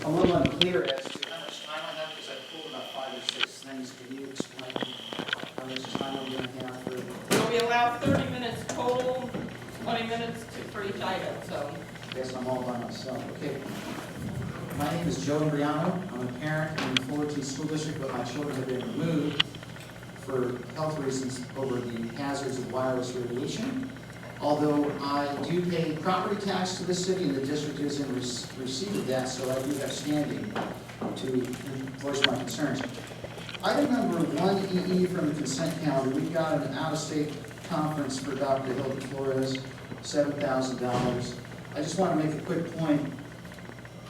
a little unclear as to how much time I have, because I pulled about 5 or 6 things. Can you explain how much time I'm going to have for? You'll be allowed 30 minutes total, 20 minutes for each item, so. I guess I'm all by myself. Okay. My name is Joe Imbriano. I'm a parent in the Fullerton School District, but my children have been removed for health reasons over the hazards of wireless radiation. Although I do pay property tax to the city, and the district is in receipt of that, so I do have standing to voice my concerns. Item number 1EE from the consent calendar, we've got an out-of-state conference for Dr. Hilton Flores, $7,000. I just want to make a quick point.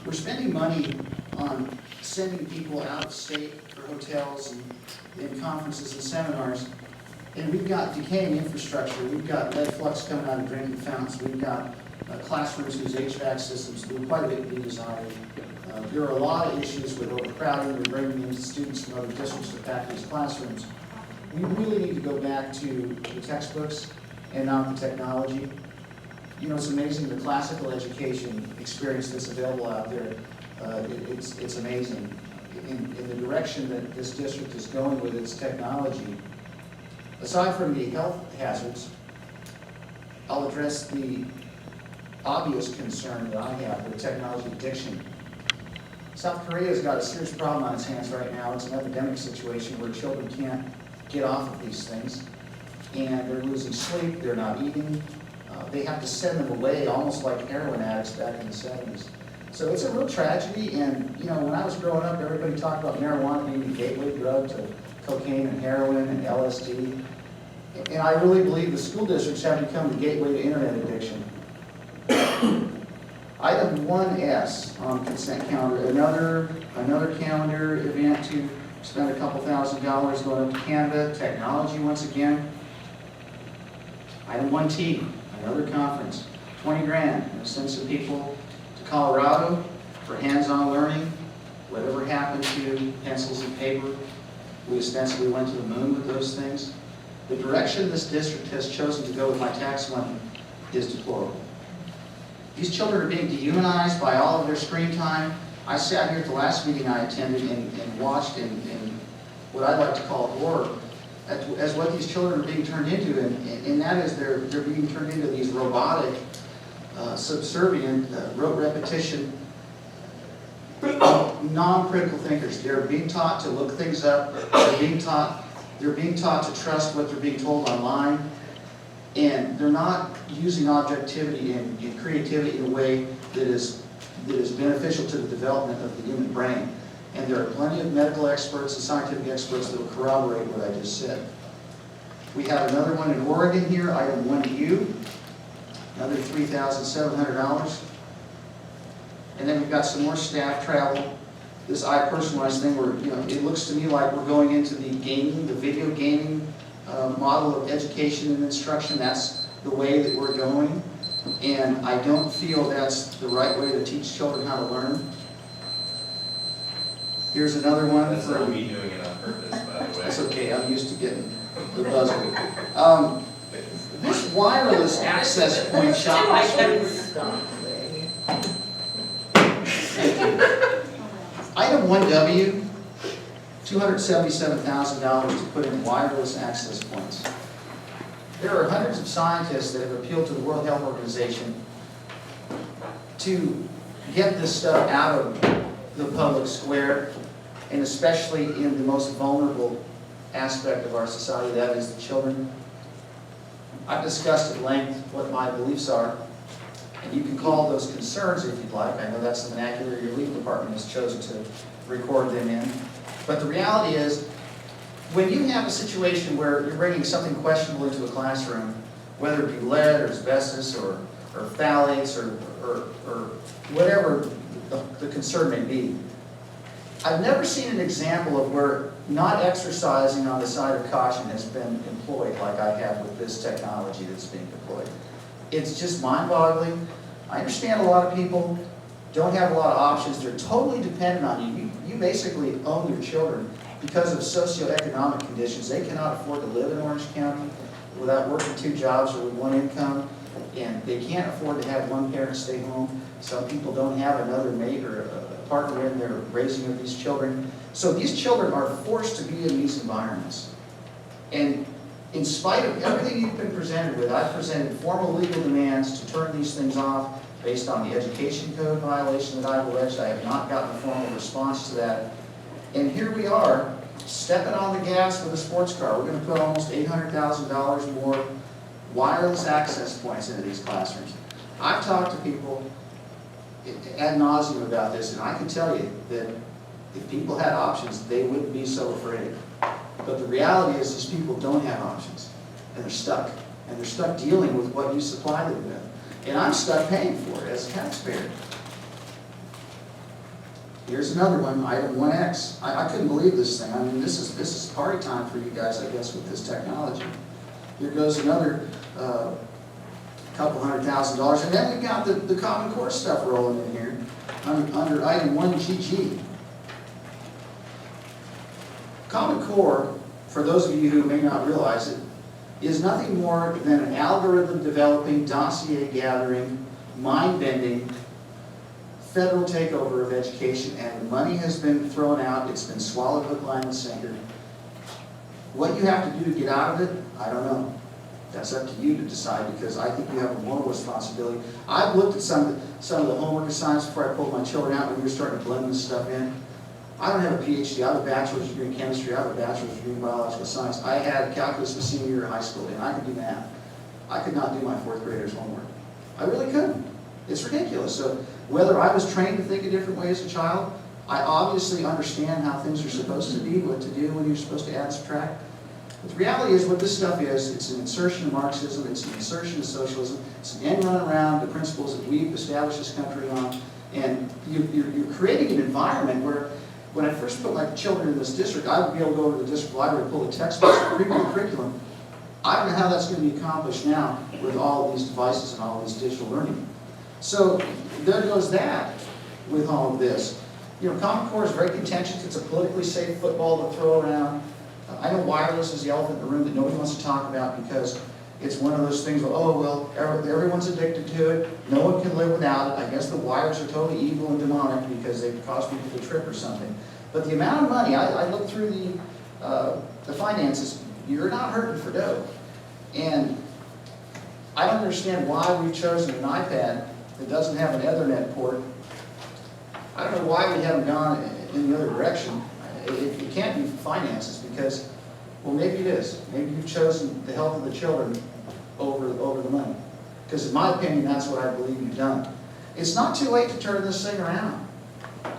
We're spending money on sending people out of state for hotels and conferences and seminars, and we've got decaying infrastructure. We've got lead flux coming out of drinking fountains. We've got classrooms whose HVAC systems do quite a bit to be desired. There are a lot of issues with overcrowding. We're bringing in students from other districts to pack these classrooms. We really need to go back to the textbooks and not the technology. You know, it's amazing the classical education experience that's available out there. It's amazing. In the direction that this district is going with its technology, aside from the health hazards, I'll address the obvious concern that I have with technology addiction. South Korea's got a serious problem on its hands right now. It's an epidemic situation where children can't get off of these things, and they're losing sleep, they're not eating. They have to send them away almost like heroin addicts back in the 70s. So it's a real tragedy, and you know, when I was growing up, everybody talked about marijuana being the gateway drug to cocaine and heroin and LSD. And I really believe the school districts have become the gateway to internet addiction. Item 1S on consent calendar, another calendar event to spend a couple $1,000s going up to Canada, technology once again. Item 1T, another conference, 20 grand, and send some people to Colorado for hands-on learning. Whatever happened to pencils and paper, we ostensibly went to the moon with those things. The direction this district has chosen to go with my tax money is deplorable. These children are being dehumanized by all of their screen time. I sat here at the last meeting I attended and watched in what I'd like to call horror as what these children are being turned into, and that is they're being turned into these robotic, subservient, rote repetition, non-critical thinkers. They're being taught to look things up. They're being taught to trust what they're being told online, and they're not using objectivity and creativity in a way that is beneficial to the development of the human brain. And there are plenty of medical experts and scientific experts that will corroborate what I just said. We have another one in Oregon here, item 1U, another $3,700. And then we've got some more staff travel. This iPersonalized thing where, you know, it looks to me like we're going into the gaming, the video gaming model of education and instruction. That's the way that we're going. And I don't feel that's the right way to teach children how to learn. Here's another one. That's not me doing it on purpose, by the way. That's okay, I'm used to getting the buzzword. This wireless access point shopping. Item 1W, $277,000 to put in wireless access points. There are hundreds of scientists that have appealed to the World Health Organization to get this stuff out of the public square, and especially in the most vulnerable aspect of our society, that is the children. I've discussed at length what my beliefs are, and you can call those concerns if you'd like. I know that's the vernacular your legal department has chosen to record them in. But the reality is, when you have a situation where you're bringing something questionable into a classroom, whether it be lead or asbestos or phthalates or whatever the concern may be, I've never seen an example of where not exercising on the side of caution has been employed like I have with this technology that's being deployed. It's just mind-boggling. I understand a lot of people don't have a lot of options. They're totally dependent on you. You basically own your children because of socioeconomic conditions. They cannot afford to live in Orange County without working 2 jobs or with 1 income, and they can't afford to have one parent stay home. Some people don't have another mate or partner in their raising of these children. So these children are forced to be in these environments. And in spite of everything you've been presented with, I've presented formal legal demands to turn these things off based on the education code violation that I've alleged. I have not gotten a formal response to that. And here we are, stepping on the gas with a sports car. We're going to put almost $800,000 more wireless access points into these classrooms. I've talked to people ad nauseum about this, and I can tell you that if people had options, they wouldn't be so afraid. But the reality is these people don't have options, and they're stuck. And they're stuck dealing with what you supply them with. And I'm stuck paying for it as a taxpayer. Here's another one, item 1X. I couldn't believe this thing. I mean, this is party time for you guys, I guess, with this technology. Here goes another couple $100,000. And then we've got the Common Core stuff rolling in here under item 1GG. Common Core, for those of you who may not realize it, is nothing more than an algorithm developing, dossier gathering, mind-bending, federal takeover of education, and the money has been thrown out. It's been swallowed hook, line, and sinker. What you have to do to get out of it, I don't know. That's up to you to decide, because I think you have a moral responsibility. I've looked at some of the homework assignments before I pulled my children out when we were starting to blend this stuff in. I don't have a PhD. I have a bachelor's degree in chemistry. I have a bachelor's degree in biological science. I had calculus my senior year of high school, and I could do math. I could not do my fourth grader's homework. I really couldn't. It's ridiculous. So whether I was trained to think a different way as a child, I obviously understand how things are supposed to be, what to do when you're supposed to add and subtract. But the reality is what this stuff is, it's an insertion of Marxism, it's an insertion of socialism, it's an end run around the principles that we've established this country on, and you're creating an environment where, when I first put my children in this district, I would be able to go to the district library and pull the textbooks and the curriculum. I don't know how that's going to be accomplished now with all of these devices and all of this digital learning. So there goes that with all of this. You know, Common Core is very contentious. It's a politically safe football to throw around. I know wireless is the elephant in the room that nobody wants to talk about because it's one of those things where, oh, well, everyone's addicted to it. No one can live without it. I guess the wires are totally evil and demonic because they cause people to trip or something. But the amount of money, I looked through the finances, you're not hurting for dough. And I don't understand why we've chosen an iPad that doesn't have an Ethernet port. I don't know why we haven't gone in the other direction. It can't be finances because, well, maybe it is. Maybe you've chosen the health of the children over the money. Because in my opinion, that's what I believe you've done. It's not too late to turn this thing around.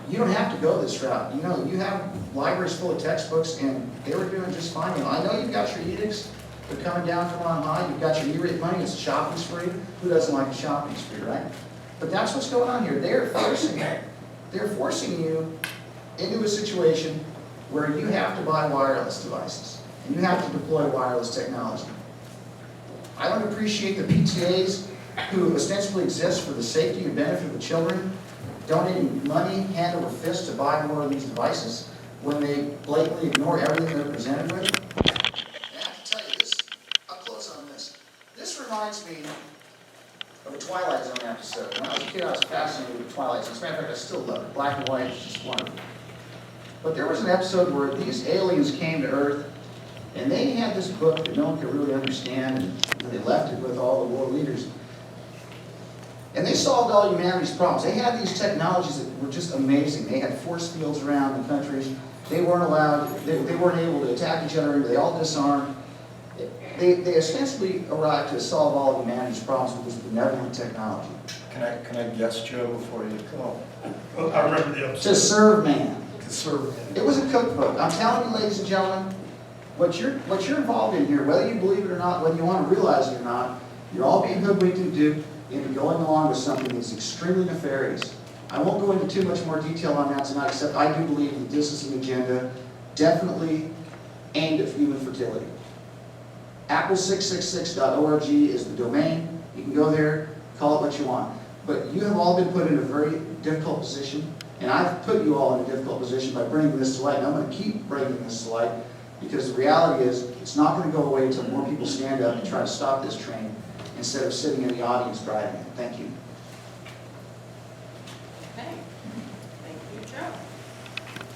You don't have to go this route. You know, you have libraries full of textbooks and they were doing just fine. You know, I know you've got your edicts. They're coming down from on high. You've got your E-rate money. It's a shopping spree. Who doesn't like a shopping spree, right? But that's what's going on here. They're forcing you into a situation where you have to buy wireless devices and you have to deploy wireless technology. I don't appreciate the PTAs who ostensibly exist for the safety and benefit of the children donating money hand over fist to buy more of these devices when they blatantly ignore everything they're presented with. And I have to tell you this, I'll close on this. This reminds me of a Twilight Zone episode. When I was a kid, I was fascinated with Twilight Zone. As a matter of fact, I still love it. Black and white is just wonderful. But there was an episode where these aliens came to Earth, and they had this book that no one could really understand, and they left it with all the world leaders. And they solved all humanity's problems. They had these technologies that were just amazing. They had force fields around the countries. They weren't allowed, they weren't able to attack each other, they all disarmed. They ostensibly arrived to solve all of humanity's problems with this benevolent technology. Can I guess, Joe, before you go? Well, I remember the episode. To serve man. To serve man. It was a cookbook. I'm telling you, ladies and gentlemen, what you're involved in here, whether you believe it or not, whether you want to realize it or not, you're all being hoodwinked and duped into going along with something that's extremely nefarious. I won't go into too much more detail on that tonight, except I do believe that this is an agenda definitely aimed at human fertility. Apple666.org is the domain. You can go there, call it what you want. But you have all been put in a very difficult position, and I've put you all in a difficult position by bringing this to light, and I'm going to keep bringing this to light, because the reality is it's not going to go away until more people stand up and try to stop this train instead of sitting in the audience driving it. Thank you.